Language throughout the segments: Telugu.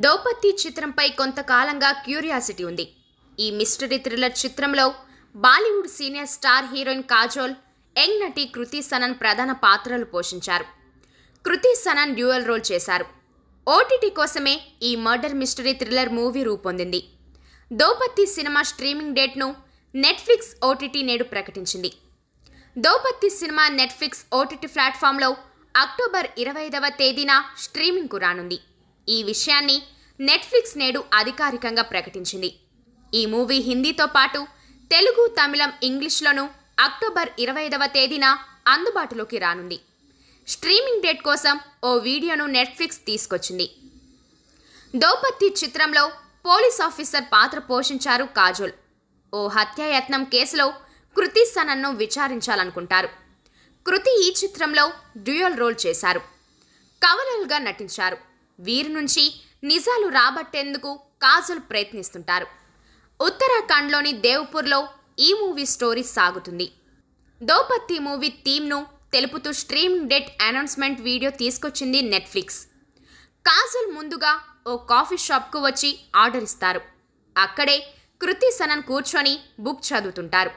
దౌపత్తి చిత్రంపై కొంతకాలంగా క్యూరియాసిటీ ఉంది. ఈ మిస్టరీ థ్రిల్లర్ చిత్రంలో Bollywood senior star heroine Kajol, young నటి కృతి సనన్ ప్రధాన పాత్రలు పోషించారు. కృతి సనన్ డ్యూయల్ రోల్ చేశారు. ఓటీటీ కోసమే ఈ మర్డర్ మిస్టరీ థ్రిల్లర్ మూవీ రూపొందింది. దౌపత్తి సినిమా స్ట్రీమింగ్ డేట్ను నెట్ఫ్లిక్స్ ఓటీటీ నేడు ప్రకటించింది. దౌపత్తి సినిమా నెట్ఫ్లిక్స్ ఓటీటీ ప్లాట్ఫామ్లో అక్టోబర్ 25వ తేదీన స్ట్రీమింగ్కు రానుంది. ఈ విషయాన్ని నెట్ఫ్లిక్స్ నేడు అధికారికంగా ప్రకటించింది. ఈ మూవీ హిందీతో పాటు తెలుగు, తమిళం, ఇంగ్లీష్లోనూ అక్టోబర్ 25వ తేదీన అందుబాటులోకి రానుంది. స్ట్రీమింగ్ డేట్ కోసం ఓ వీడియోను నెట్ఫ్లిక్స్ తీసుకొచ్చింది. దౌపత్తి చిత్రంలో పోలీస్ ఆఫీసర్ పాత్ర పోషించారు కాజోల్. ఓ హత్యాయత్నం కేసులో కృతి సనన్ను విచారించాలనుకుంటారు. కృతి ఈ చిత్రంలో డ్యూయల్ రోల్ చేశారు. కవలలుగా నటించారు. వీరి నుంచి నిజాలు రాబట్టేందుకు కాజోల్ ప్రయత్నిస్తుంటారు. ఉత్తరాఖండ్లోని దేవ్పూర్లో ఈ మూవీ స్టోరీ సాగుతుంది. దౌపత్తి మూవీ థీమ్ను తెలుపుతూ స్ట్రీమింగ్ డేట్ అనౌన్స్మెంట్ వీడియో తీసుకొచ్చింది నెట్ఫ్లిక్స్. కాజోల్ ముందుగా ఓ కాఫీ షాప్కు వచ్చి ఆర్డర్ ఇస్తారు. అక్కడే కృతి సనన్ కూర్చొని బుక్ చదువుతుంటారు.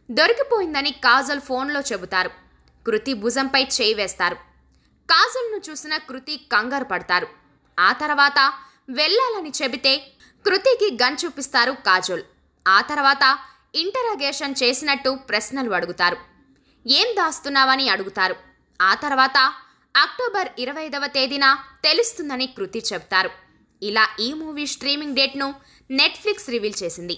దొరికిపోయిందని కాజోల్ ఫోన్లో చెబుతారు. కృతి భుజంపై చేయి వేస్తారు. కాజోల్ను చూసిన కృతి కంగారు పడతారు. ఆ తర్వాత వెళ్ళాలని చెబితే కృతికి గన్ చూపిస్తారు కాజోల్. ఆ తర్వాత ఇంటరాగేషన్ చేసినట్టు ప్రశ్నలు అడుగుతారు. ఏం దాస్తున్నావని అడుగుతారు. ఆ తర్వాత అక్టోబర్ 25వ తేదీన తెలుస్తుందని కృతి చెబుతారు. ఇలా ఈ మూవీ స్ట్రీమింగ్ డేట్ను నెట్ఫ్లిక్స్ రివీల్ చేసింది.